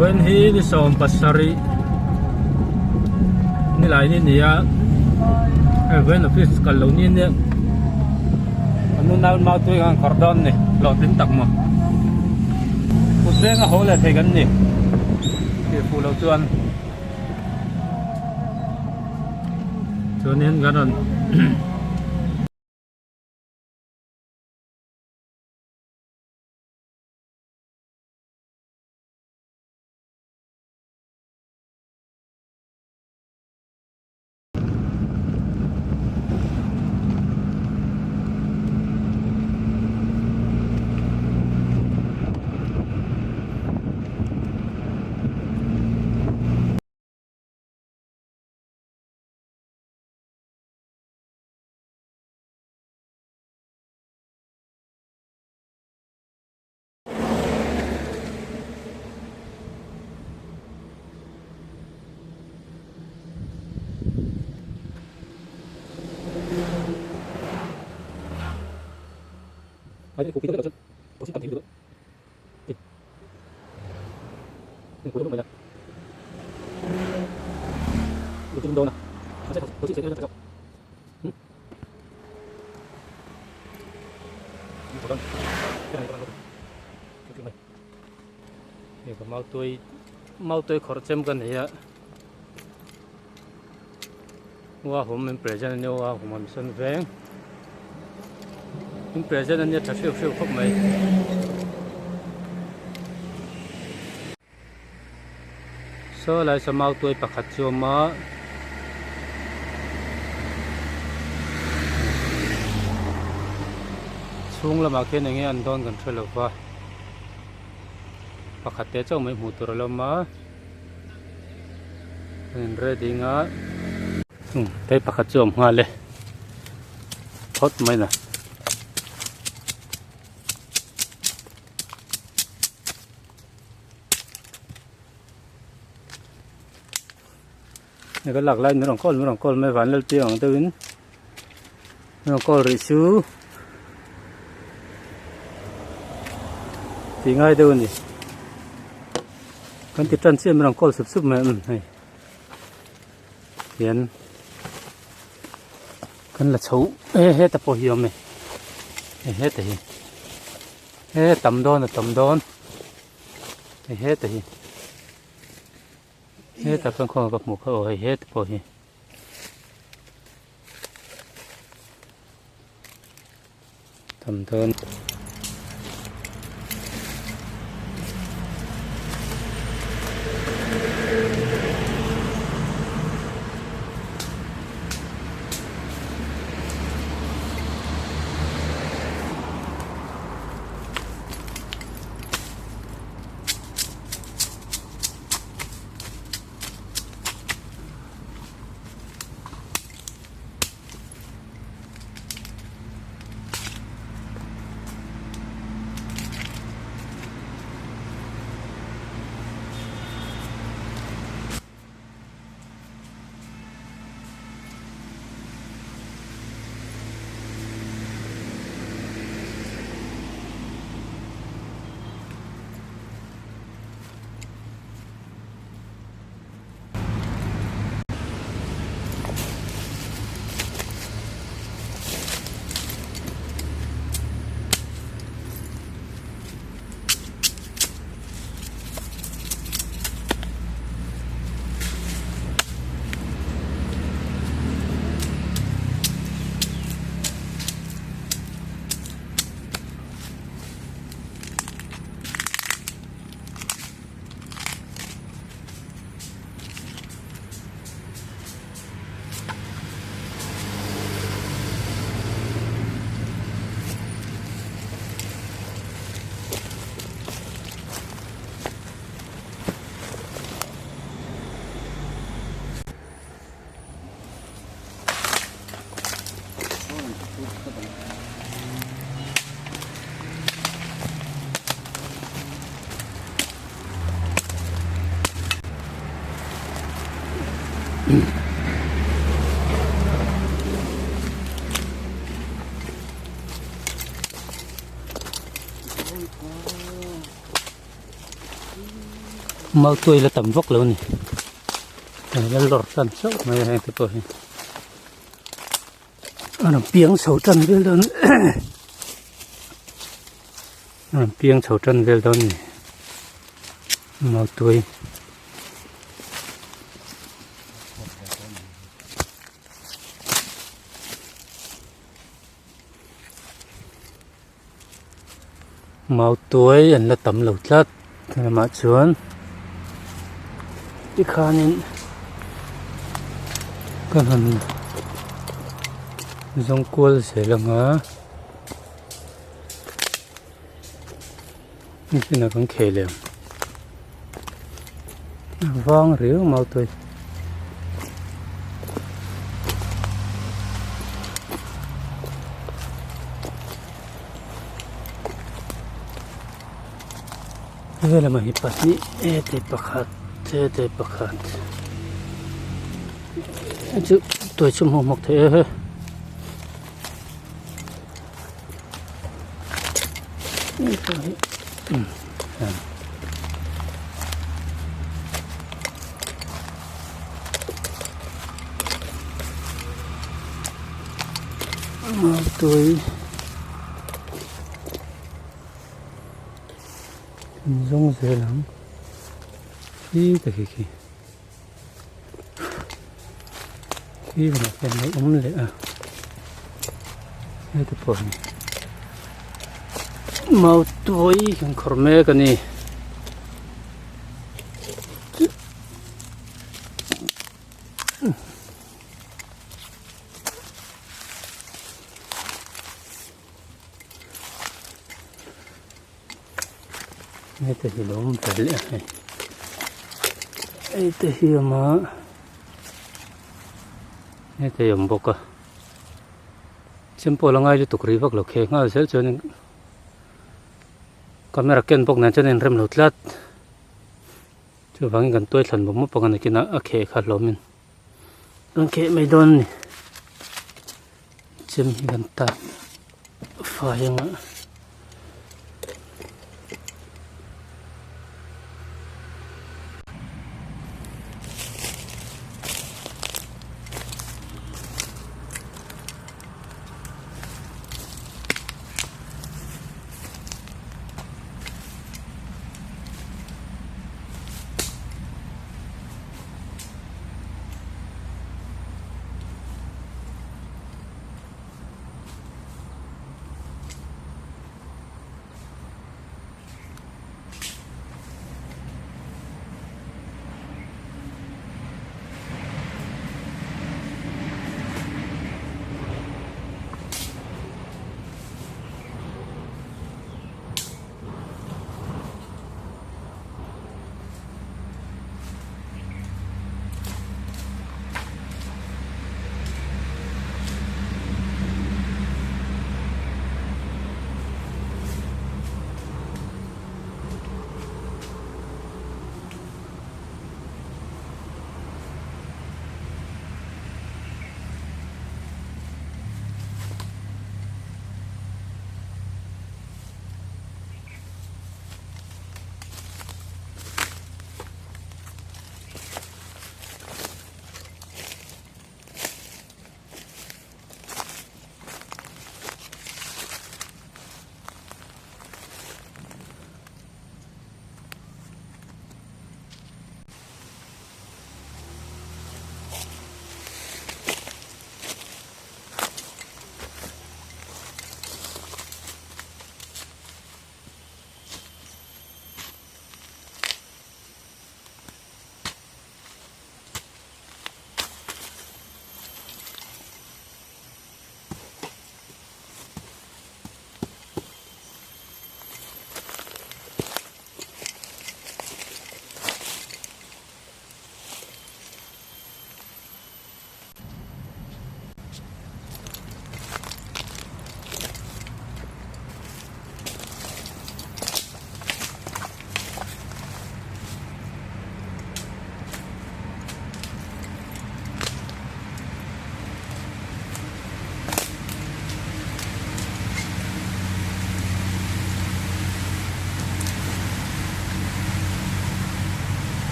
when he ni som pasari ni lai ni nia when office kalau ni ni anu na mau tu yang cordon ni lo tin tak mo ku se nga hole thei gan ni ki fu lo chuan chuan gan on Hãy subscribe cho kênh Ghiền Mì Gõ để không bỏ lỡ những video mau tôi khó xem cái này á, hoa hồng mình present nhau hoa hồng mình xuân vàng, mình present anh nhớ thật phiêu phiêu khóc mày, sau lại sẽ mau tôi bạc hạt chua má, xuống là mà cái này nghe anh đón gần chơi lộc va. Pakat te chau mai motor lama and ready nga te pakat chom nga le hot mai na ne cái lạc lại nó rong col mai van lel tiang tuin nó col ri su thì ngay đâu nhỉ kan ti tran chen rang kol sup mai này hiền kan là chấu he ta po hiom me he ta hi he tam don he ta hi he ta kan khong bak mu kho he ta po hi tam don mau tôi là tầm vóc luôn này là lọt sẵn sâu mà hàng thì tôi làm piếng sầu trần về lớn làm piếng sầu trần về lớn này mau tôi màu tuổi là tầm lẩu chất thì là mã chuồn cái khan nên con hần giống cua sẽ là ngã như thế nào cũng khề liền vang riu màu tuổi đây là mà hiệp bắt ní để bạc hạt chứ tôi chum hồ mọc thế tôi giống dễ lắm khi mà cái này ống lệ đây thì bỏ màu tuổi còn khỏe mẹ cái này đây thì đúng phải lẽ này đây thì mà đây thì dùng bọc simple là ngay cho tụi riêng lộc khe ngay sẽ cho nên camera ken bọc này cho nên rem lột lát cho vắng gần tôi thần bóng bọc này kia nó khe khá lắm mình đang khe mấy đòn này chim gần ta phải không ạ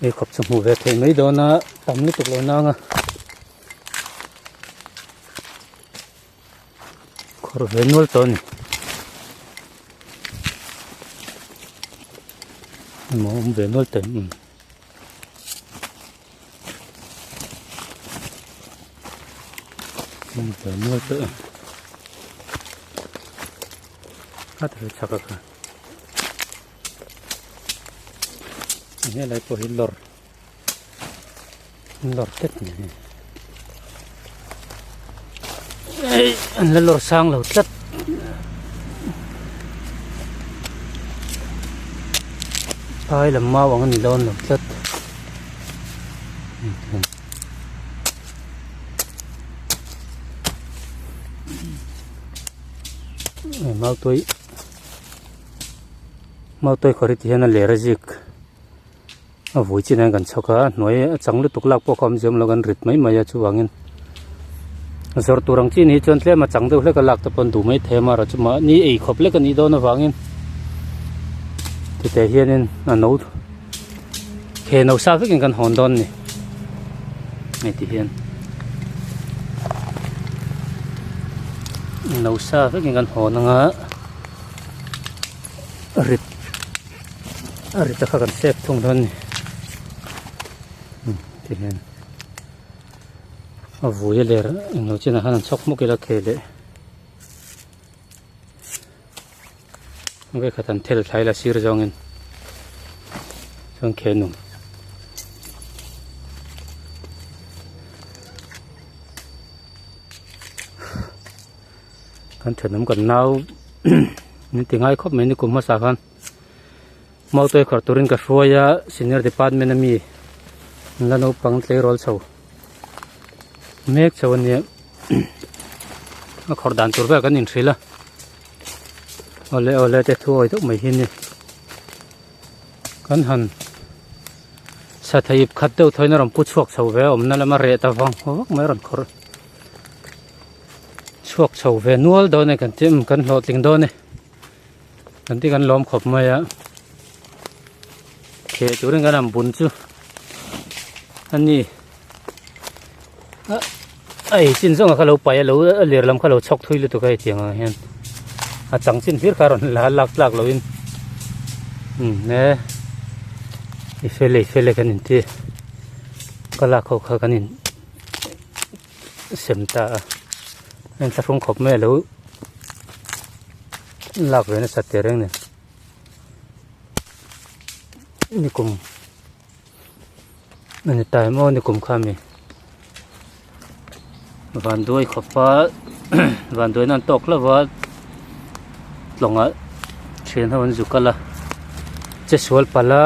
ไอ้ขอบสมุนเทไม่โดนนะตำนี่ตกเลยนะ ขอเห็นวัลต้นมองเห็นวัลต้นเห็นวัลต้นก็ถือชักกันนี่อะไรพวกฮิลลอร์เต็ดนี่อันนั้นลอร์สร้างเราเต็ดไปลำมาวังนี่โดนเราเต็ดมาตัวขอริที่นั่นเลระจิกvui chi này gần sau cả nói chẳng lúc tục lạc bộ com zoom là gần rít mấy mà chú vàng in giờ tụi răng chi này chọn lấy mà chẳng được lấy cái lạc tập phần đủ mấy thế mà rồi chứ mà ní ấy khop lấy cái ní đâu nó vàng in thì thể hiện nên là nấu khe nấu sao với cái gần hòn đòn này này thì hiện nấu sao với cái gần hòn nó rít ta khá gần xếp thông thân này thì hiện vui lẽ nó chỉ là hắn sốc một cái là kề lệ cái khả năng theo thay là xíu rồi trong kề nung kan thèn nằm gần nào nên tiếng ai khóc mấy người cũng mất sạch han mau tôi khỏi turin cả phôi ya senior department ami là nó bằng tay roll sâu make sâu này khỏi đàn tur về cái nhìn xí là ole để thôi thôi mấy hin này kan han sa thay khát đâu thôi nó làm put chuộc sâu về nó là mà rẻ ta vong hoặc mấy lần khỏi chuộc sâu về nuôi đó này cần tìm cần lọt tiếng đó này cần tìm cần lom khop mày á kể chỗ này cái làm bún chứ anh nhỉ ấy xin xong cái lẩu bày lẩu liền làm cái lẩu chọc thui luôn tụi cái tiếng à hen chẳng xin biết cái rồi là lạc lẩu in nè phê lệ cái nhìn thì cái lạc khâu cái nhìn xem ta anh ta không khóc mẹ lẩu lạc về nó sạch tiền nàyนี่กุมมันตายมั่วนี่กุมข้ามีวันด้วยขอบฟ้าวันด้วยนั่นตกแล้วว่าหลงอ่ะเชียนให้มันจุกละจะสวลปละ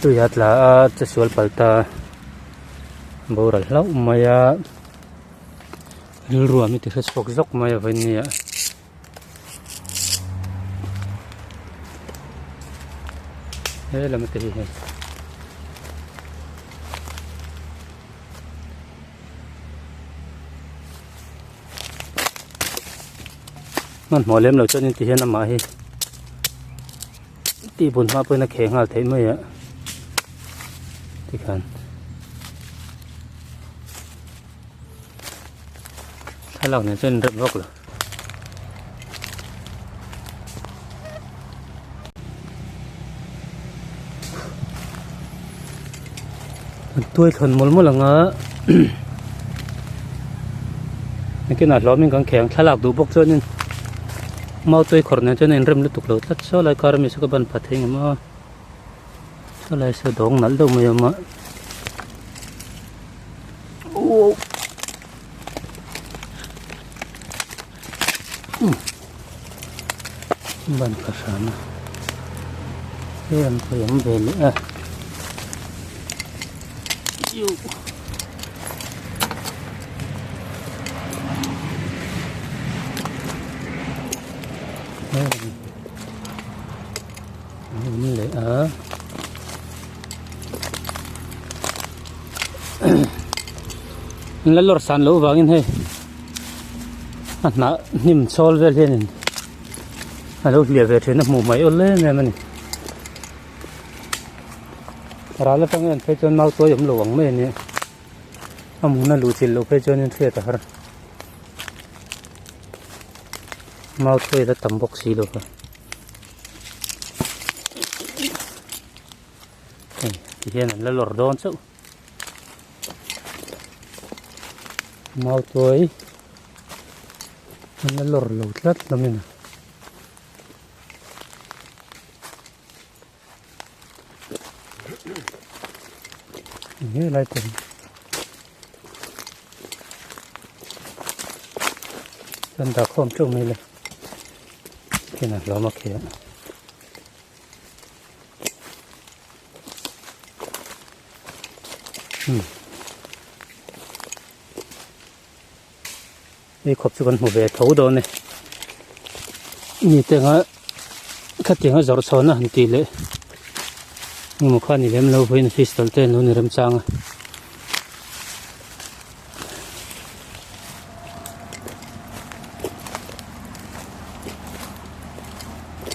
ตัวยัดละจะสวลปลตาบูรัลแล้วมายารัวมีแต่สปอกซอกมายาวันนี้เฮ้ยเราไม่ตีเลยมันหมอเลี้ยมเราจนนี่ตีเห็นน้ำมาให้ตีบุญมาเพื่อนนักแข่งหาเทไม่อะที่ขันถ้าเราเนี่ยจนเริ่มรกเลยตัวทนหมดหลังอ่ะนี่ขนาดล้อมยังกังแข็งถ้าหลักดูพวกเจ้านี่มาตัวขอเนี่ยเจ้านี่เริ่มลุกเลยถ้าเจ้าอะไรการมีสักบันพัดเองมาเจ้าอะไรเสือดงนั่นดูไม่ยอมมาโอ้บันกระสานเรื่องก็ยังเบลอ่ะอยู่นี่เลยแล้วรถสันรู้ว่างี้ให้น่ะนิ่มโซลเวลเห็นแล้วเลี้ยวไปถึงน้ำหมูไม่เอาเลยแม่มัน ra là trong anh phải cho mau tôi giống lồng mấy này ông muốn là lũ chỉ lũ phải cho nên thiệt à mau tôi đã tầm bọc xì rồi thì hiện là lor đón chứ mau tôi là lor lụt lắm lắm nè như lại từng chân đã không trông này lên cái này lo mà kia đi khóc cho con hồ về thấu đó này nhìn tiếng á khát tiếng á giọt sòn á hình tỷ lệ nhưng mà khoan thì em lâu với fish tol tên luôn làm trang à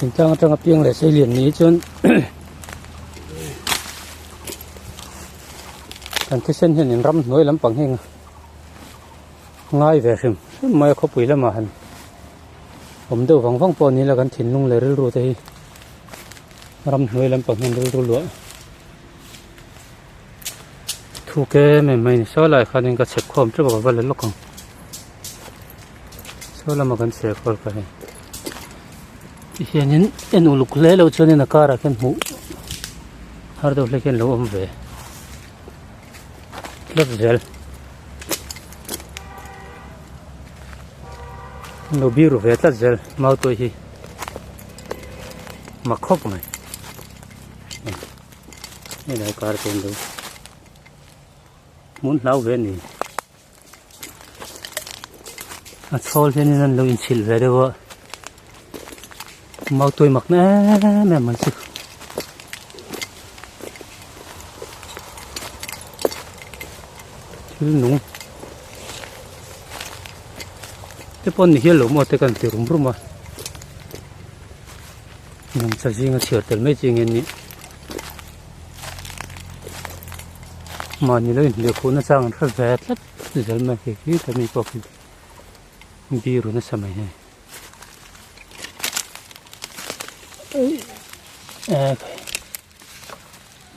hình trang trong tiếng lại xây liền ní chôn thành cái sen hiện rắm nuôi lắm bằng hình ngay về xem mai có bụi lắm mà hẳnผมดูฝั่งปนนี้แล้วกันถิ่นลุงเลยรู้ที่รำหน่วยลำปางเห็นรู้ล้วนถูกแก่ไม่สอนอะไรคันนี้ก็เช็คความจะบอกว่าเลยลูกของสอนแล้วมากันเช็คความไปที่เห็นนี้เอ็นอุลุกเล่เราชวนนักการะกันหูหาดูเล็กกันรู้อมเวลับเจลโนบิรูเวทัดเจลมาตัวฮีมาคบไหมนี่นายการเป็นดูมุนเล่าเวนี่อัดโซลเวนี่นั่นเราอินชิลเวเดว่ามาตัวมักแน่แม่มันสิชื่อหนูแต่ปนนี่เหี้ยหลงหมดแต่กันติรุ่มรุ่มมาน้ำจะจริงก็เชื่อแต่ไม่จริงอันนี้มานี่เลยเดี๋ยวคุณน่าจะงานรัดแวดลัดจะมาเกี่ยวกับมีพวกบีรุน่าสมัยนี้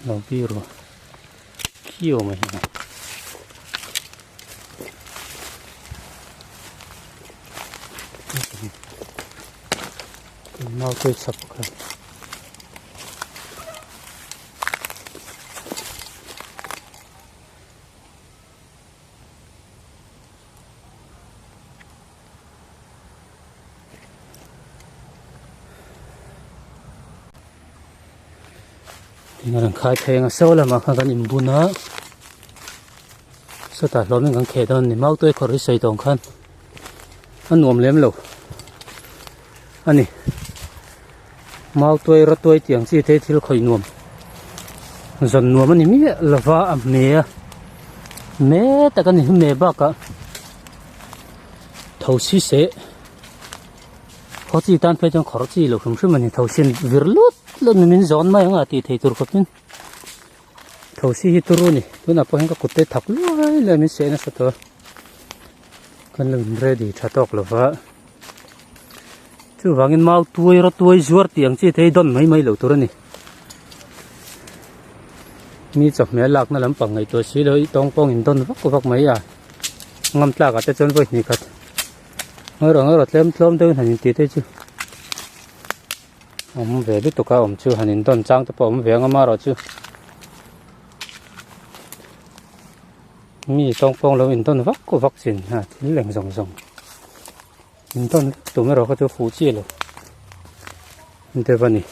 เราบีรุเขี้ยวไหมมาตัวสับกันที่นั่นขายแพงเซลล์ละมากันอิ่มบุญนะสุดท้ายเราไม่กันเขตนั้นนี่มาตัวขอริใส่ตรงขันอันนวมเลี้ยมเราอันนี้มาตัวรถตัวเตียงที่เทที่เราคอยนวมส่วนนวมมันนี่มีละฟ้าเมียแต่กันนี่เมียบ้าก็ทวีเสพอที่ตานไปจังขอที่เราผมชื่อมันนี่ทวีวิรลุดแล้วมันจอนมาอย่างที่เทตัวกับนี่ทวีตัวรู้นี่ตัวนั้นพอเห็นก็กุดเตะทับเลยแล้วมันเสียนะสัตว์กันเลยเรดี้ชัดตอกละฟ้าchú vàng in mau tuổi rồi tuổi ruột tiếng chỉ thấy đòn mấy lâu tuổi này mi chọc mẹ lạc nó lắm bằng ngày tuổi xí đấy tông phong in đòn vắt mấy à ngâm lạc ở trên chân với nhỉ cắt ngỡ rồi lem tới hành tí thế chứ ông về biết tụi ông chưa hành đòn trang tập ông về ngâm rồi chứ mi tông phong lâu in đòn vắt xin ha thì lạnh ròng in đòn tụi mấy rồi có chỗ phụ chi rồi thế vậy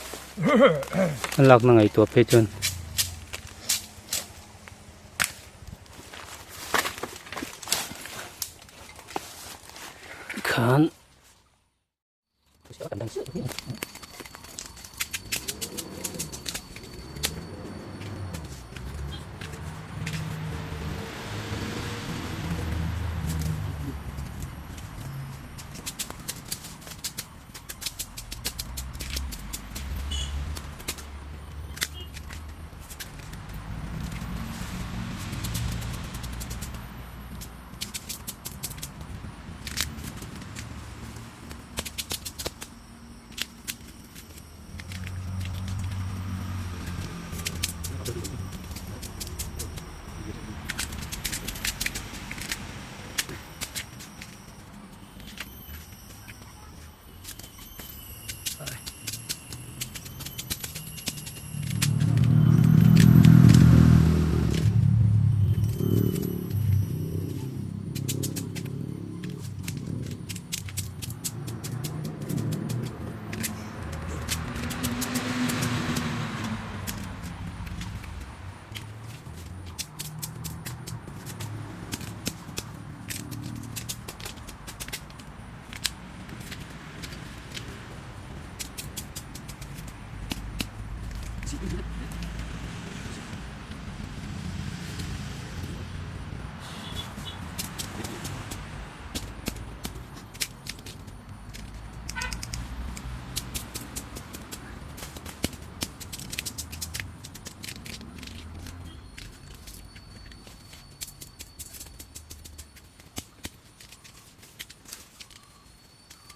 anh lạc nó ngày tuổi phê chân khán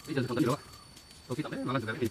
bây giờ còn tận nữa tôi khi tập đấy mà làm gì vậy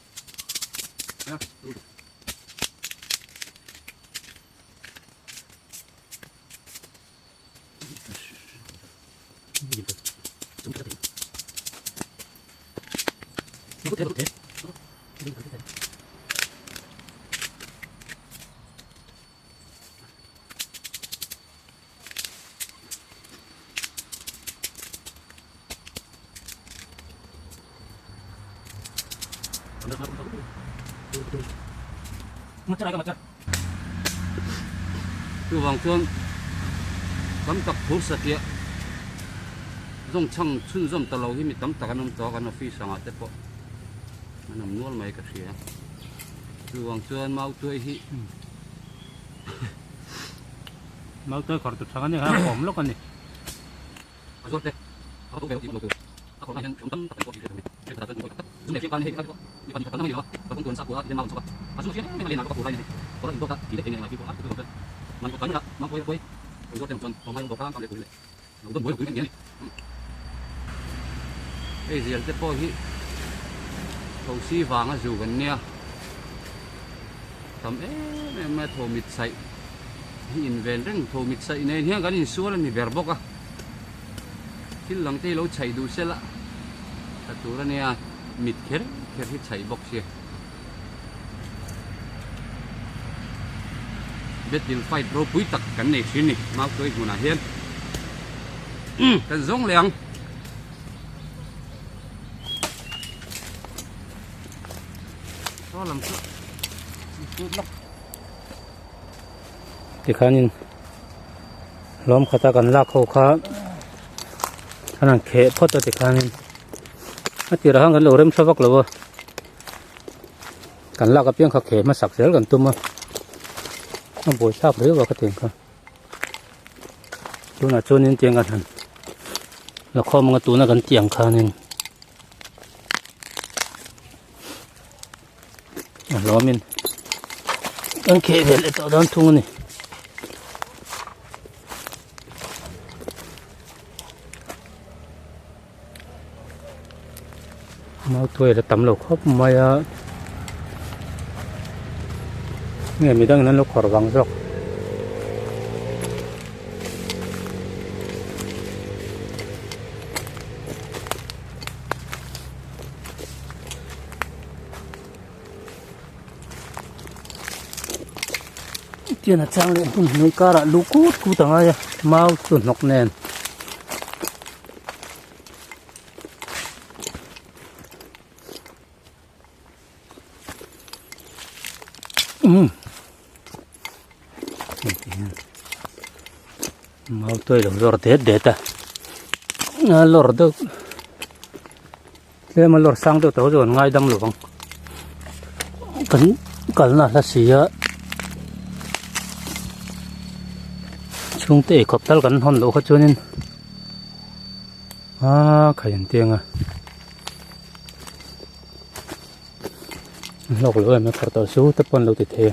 macam tu wang chuan tam tak phur sakia zong chang chun zom talo hi mi tam tak anam to kan office anga te po anam nual mai ka thia tu wang chuan mau tu hi mau tu khor tu thang ni ha om lo kan ni azot te aku be lo tu aku nak yang tam tak ko ni kita tak ko zum ne kan he kan ko ni kan kan ni lo ko tuan sa ko dia mau so asu sini memang dia nak ko ni orang itu tak tidak ingin lagi ko aku tu man ko tanya man ko boy ko tem ton pemain ko kan kan ko ni untuk boy ko ni giờ tới po hi thầu xi vàng á dù gần nha tầm em thầu mít sậy nhìn về rừng thầu mít sậy này nhá cái nhìn xua là mình bèr bốc à khi lần tây lâu chạy đủ xe lạ thật tụ ra nè mít khét thì chạy bốc xe biết điều phải pro quý tắc cái này xí này mau tôi muốn là hiên cái giống liền làm thì khá nhìn lom khata kan la khâu khá khả năng khẽ phốt thì khá nhìn thì ra hàng cái lỗ rem sao vắc lỗ kan la cái piang khá khẽ mà sặc sỡ kan tum nó bồi sáp đấy vào cái tiền khá tu là cho nên tiềnกันlà kho mà tu là kan tiền khá nhìn lo min ang kebel ito don tung ni mau tuổi là tầm lộc khóc mai nghe mình đang nói lộc khỏa vàng rồi tiền là trang lên cũng nuôi cá là lú cút cú tầng ai mau tuần nọc nền mau tôi được rồi tết để ta lor được thế mà lor sang được tao rồi ngay đâm luôn cẩn cẩn là gì á chúng ta cọp talกันhòn lỗ cho nên khai nhận tiền lộc lỗ em phải tao số tập quan lỗ thì thế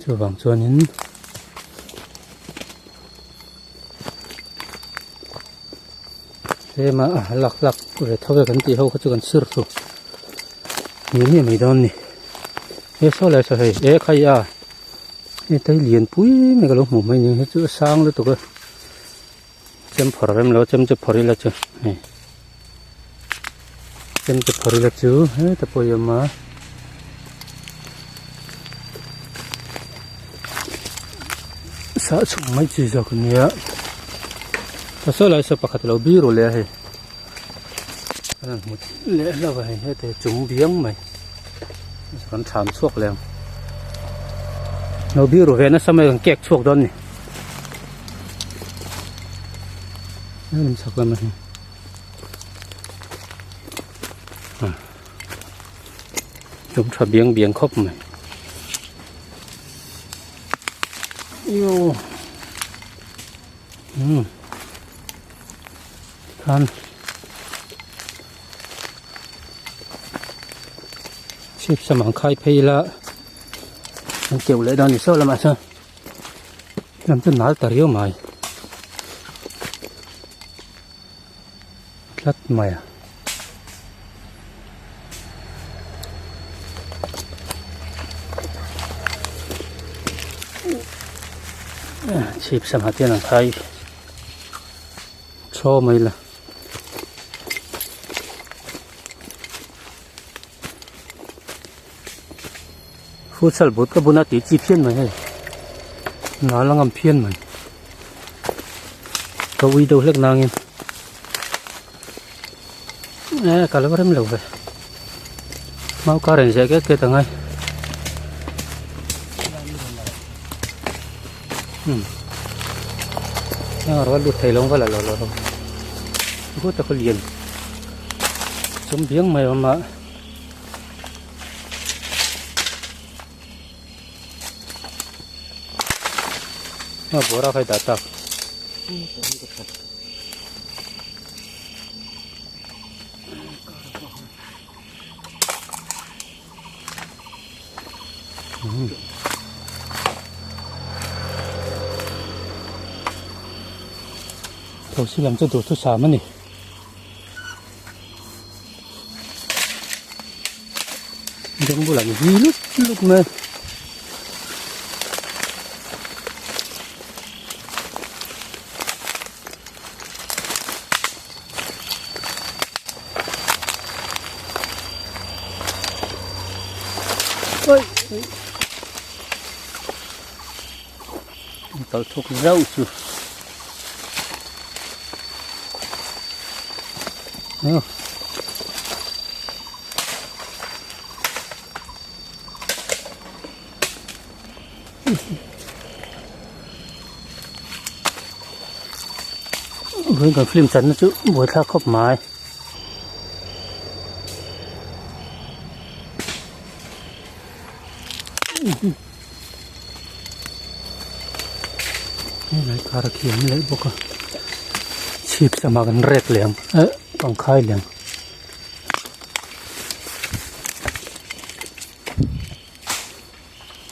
cho vàng cho nên thế mà lắc lắc rồi thâu cái tí hậu cho cần sửa rồi những này mấy đòn này cái số lại sao vậy khai นี่tay liền pui mấy cái lỗ mồm mấy này hết chữ sang nữa tụi cơ chấm phở em lo chấm chụp phở là chứ chấm chụp phở là chứ hết tập bây giờ mà sao chúng mấy chỉ cho cái này ta sao lại sao bắt đầu bị rồi lẽ hay một lẽ là vậy hết thì chúng biếng mày còn chạm suốt liền nó bị rồi về nó sao mày còn kẹt suốt đó nè làm sao cơ mà chúng ta biếng biếng khóc mày yêu khăn chip sao mà khai pay là kiểu lẽ đó thì sao làm sao làm cho nó tao yếu mày lát mày à chip sao mà tiền là khai cho mày là phút sau bút cái bút nó tí chi phiên mày hay nó là ngầm phiên mày có uy đâu lắc năng em cả lớp em lâu vậy mau cá rèn dễ cái tầng ấy nó rồi lụt thầy lông phải là lò bút ta có liền chống biếng mày mà nó bố ra phải đá tạc thầu xin làm cho đồ thuốc xả mất nè giống như là gì lúc này ôi tao thuốc rau chưa Não. Với còn phim chắn nó chứ buổi thác khóc mái này cả kiếm lấy bốc chip sama gần rét liền còn khai liền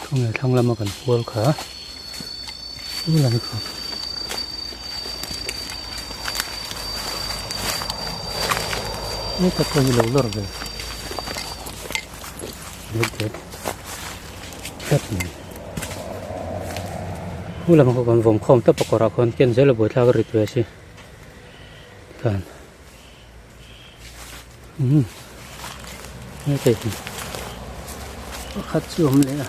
không ngày thăng lâm mà cần phun cả đúng là không ini tak lagi lolor deh. Lihat. Lihat ni. Ulah mau kon vom khom ta pakora kon ken zela boi thak rit we si. Kan. Ni te. Khat chum le.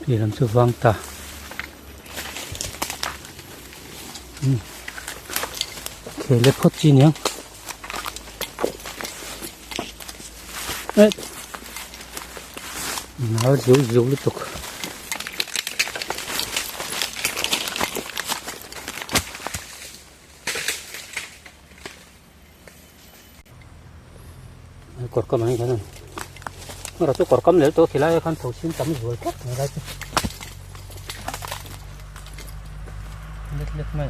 Thì làm sao vang ta kể lên phốt chi nhé đấy nó díu liên tục cột cắm này cái này nó tôi cột cắm lấy tôi thì lại con thầu xin tắm rồi cắt này đây lết mày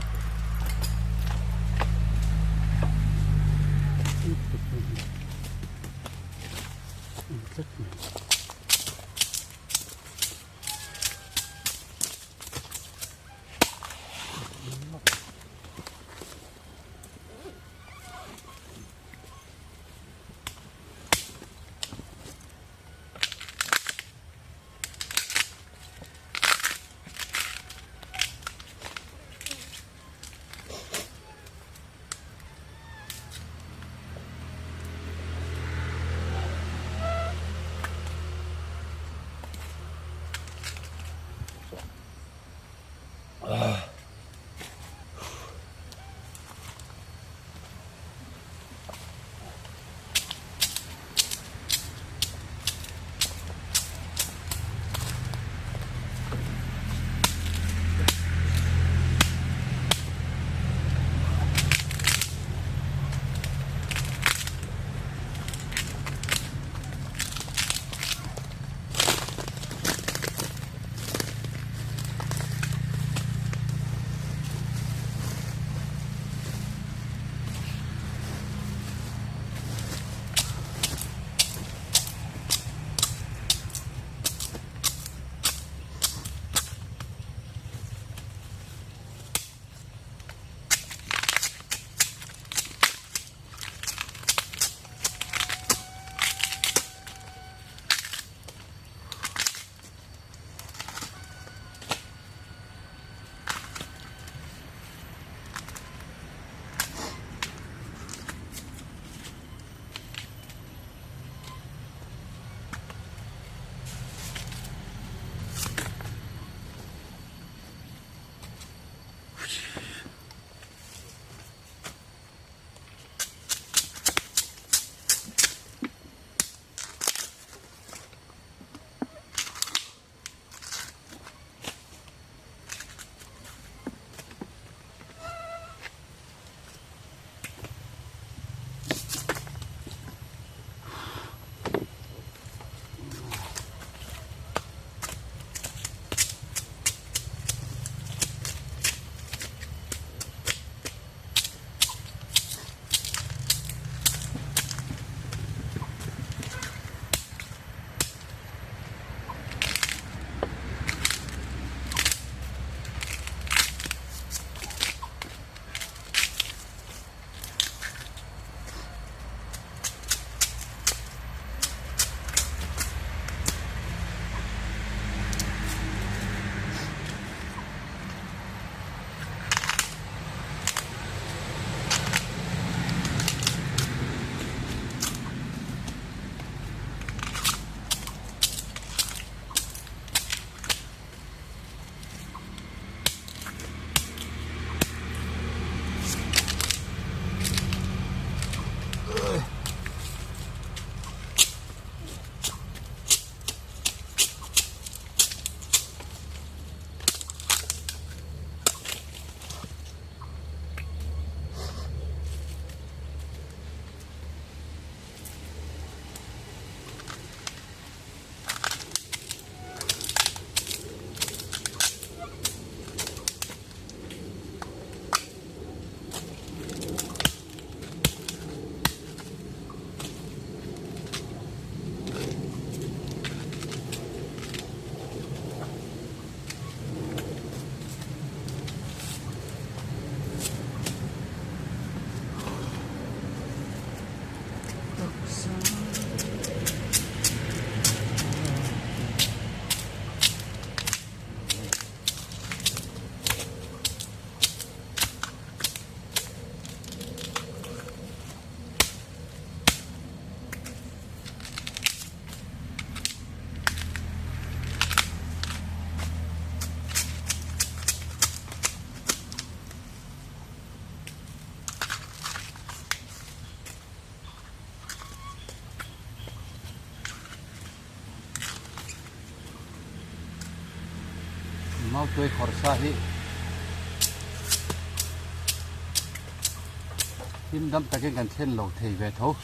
mau tôi khor sa hi tim đâm ta cái gần thiên lầu thầy về thấu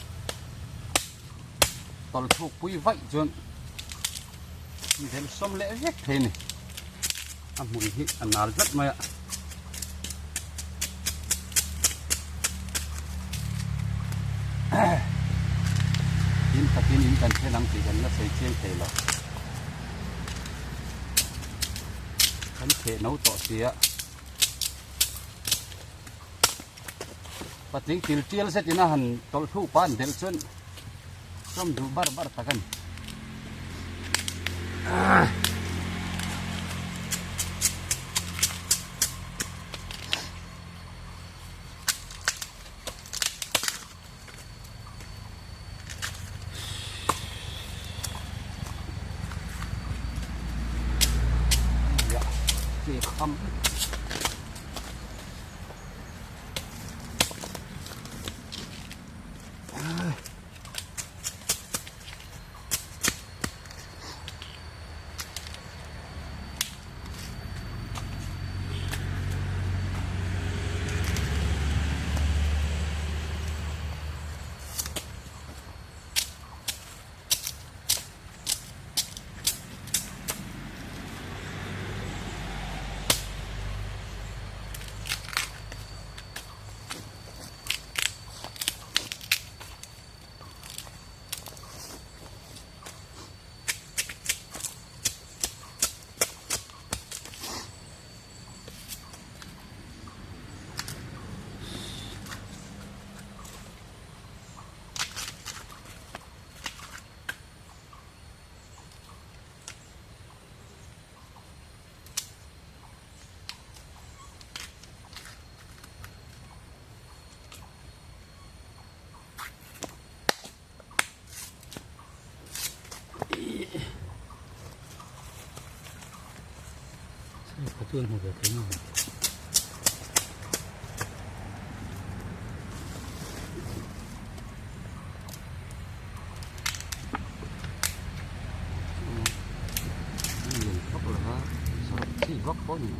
tol thu quý vậy chuan như thế xóm lẽ vét thế này mùi hi nào rất mày ạ in ta tin in cần thế lắm thì gần nó sẽ chiên thể lọ hắn thể nấu tọ xía và tính tiêu chiên sẽ chỉ là hành tol thu pan del chuan trong đủ bar bar ta cần không có thương một cái thế nào nhìn góc là sao chỉ góc có nhiều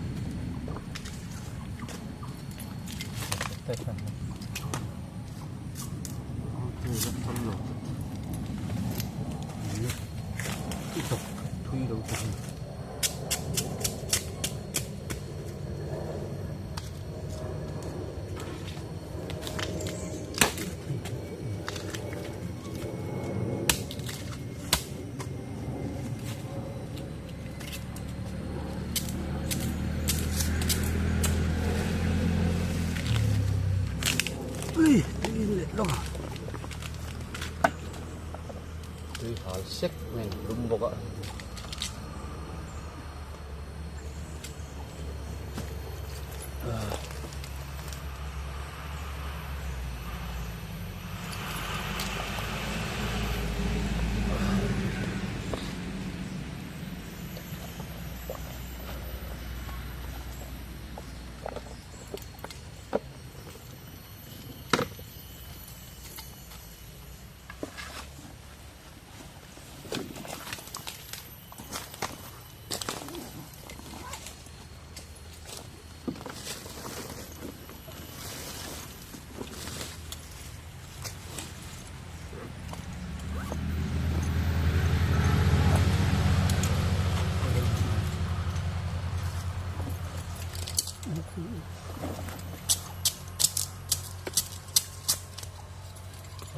rất phân lộ tiếp tục thuy đầu tiên Tuy họ xếp mình đúng một ạ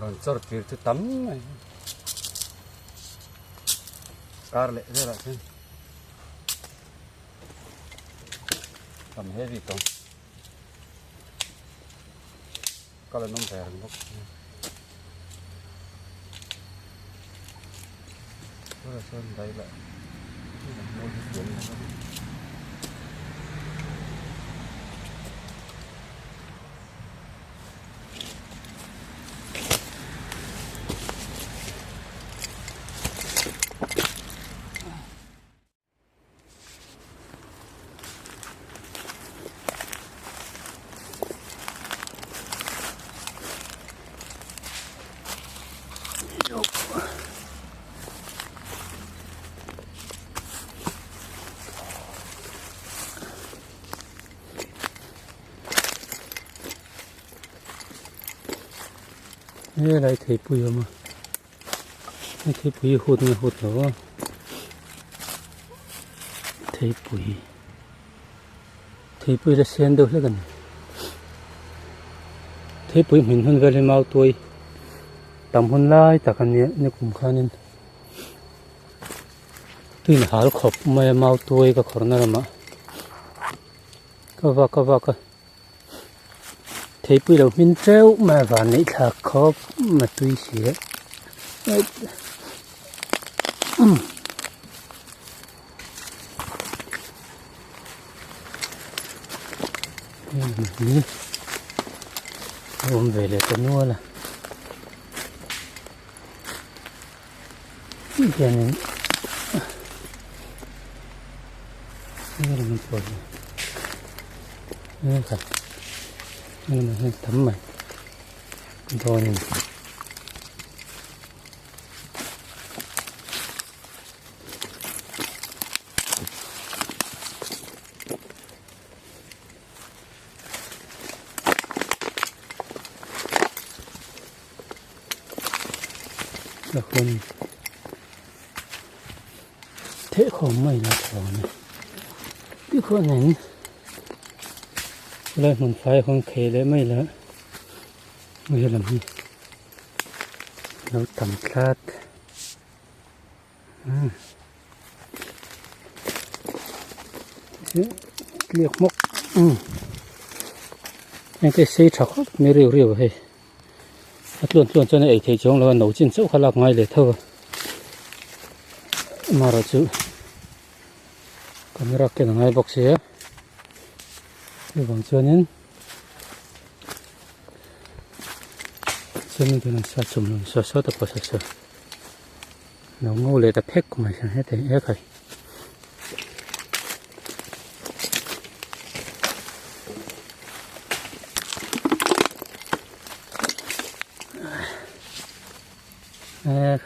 rồi cho được cái tắm này car lệ thế là thế tầm hết gì không có là nông thẻ không có là sơn đây lại mua cái นี่อะไรเทปุยมาไม่เทปุยหุดไงหุดเหรอเทปุยจะเส้นดูแล้วกันเทปุยเหมือนหุ่นเวลาเมาตัวตำหุ่นไล่แต่กันเนี้ยในกลุ่มข้านี่ตื่นหาขบไม่เมาตัวก็ขอนั่นละก็ว่าเทปุยเรามินเจ้ามาวันนี้ถ้าขบมาตุยเสียนี่ผมเวลาจะนัวละนี่แค่นี้นี่มันปวดนี่ครับนี่มันให้ทำใหม่โดนแล้วคนเทะของไม่ละของนะที่คนเห็นเลยมันไฟของเคเลยไม่ละไม่ใช่ลำนี้เราทำคลาดเรียกมกยังจะใช้ถักไม่เรียวๆให้ล้วนcho nên ấy thấy chúng là nấu chín chỗ khá là ngay để thơ mà rồi chứ còn ra cái ngay bọc xé cái vòng cho nên thì nó sao chùm nó sao tập sao nấu ngô để tập hết của mày hết thì hết rồi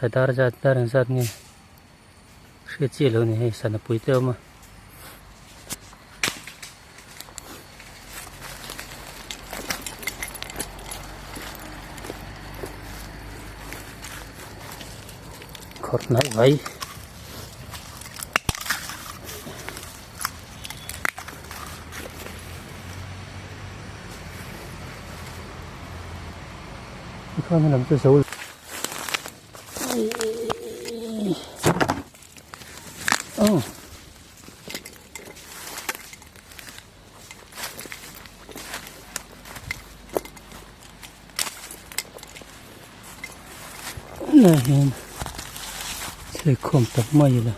phải đar ra nghe sẽ chia luôn này sản là bụi tiêu mà khót nãy vậy không làm cho xấu này sẽ không tập mây là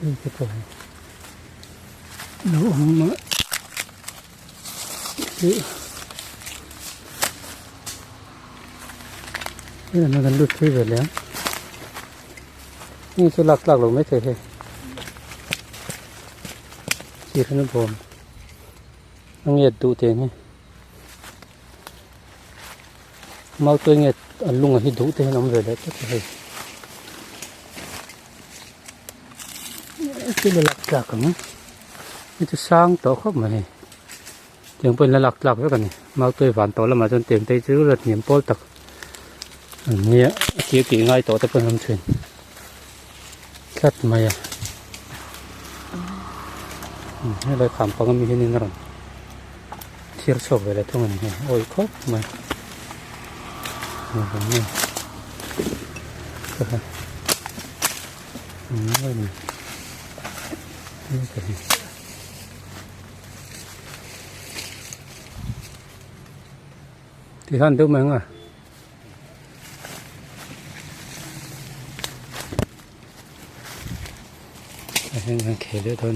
đây cái cầu nấu mà đây là nó gần đứt thế về lắmนี่คือหลักๆเราไม่เคยเห็นที่ขนมผมน้องเงียดดูเตนี่เมาตัวเงียดอันลุงให้ดูเตน้องเวลาก็เลยที่หลักๆกันนี่จะสร้างต่อเข้ามาเลยถึงเป็นหลักๆแล้วกันนี่เมาตัวหวานต่อแล้วมาจนเต็มใจซื้อรถเหนียมโป้ตักเนี่ยเกี่ยวกี่ง่ายต่อแต่เป็นคำเชิญคัดมาอ่ะให้เราขำปังมีที่นี่นั่นเทียร์ชอบไปเลยทั้งนั้นโอ้ยครบมานี่ก็ฮะนี่นี่ก็ที่ท่านดูมั้งอ่ะให้งานเขยด้วยทน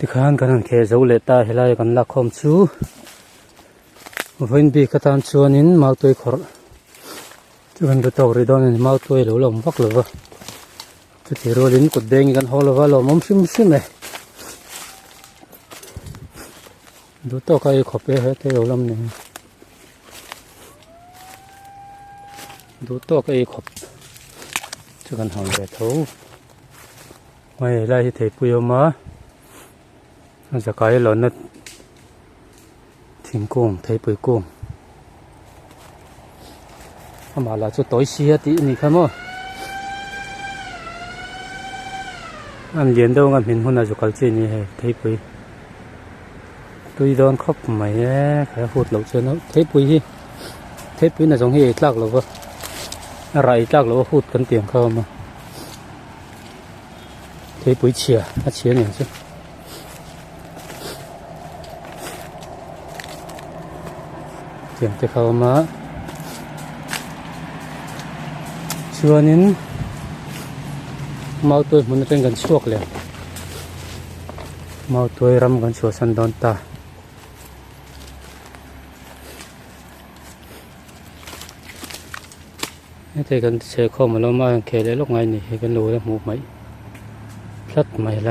ที่ข้างกันแค่เจ้าเล็ดตาเฮลัยกันลักคอมชูวันบีกตานชวนินมาตัวขอจุกันตัวรีดอนมาตัวเหลวลมพักเลยวะจุดที่โรลินกดเด้งกันฮอลว่าลมชิมเลยดูตัวใครขบไปเหรอเที่ยวลมเนี่ยดูตัวใครขบจุกันหอมแบบทูไม่ไล่เทปุยมามันจะกลายหล่นนั่นทิ้งกุ้งเทปุยกุ้งทำอะไรจะต่อยเสียตีนี่ครับมั้งอันเลี้ยงดูกันเห็นคนอาจจะกลายเจนี่เหรอเทปุยตุยโดนครบไหมแค่พูดหลอกเจนเทปุยน่ะสงเหตุหลักหรือว่าอะไรหลักหรือว่าพูดกันเตียงเข้ามาเทปุยเฉียเนี่ยสิเตียงจะเข้ามาชัวนินมาตัวมันเป็นกันช่วงเลยมาตัวรำกันชัวสันดอนตาแต่กันเชื่อข้อมาแล้วมาแค่ได้ลูกไงนี่กันรู้แล้วหมูไหมพลัดไม่ไร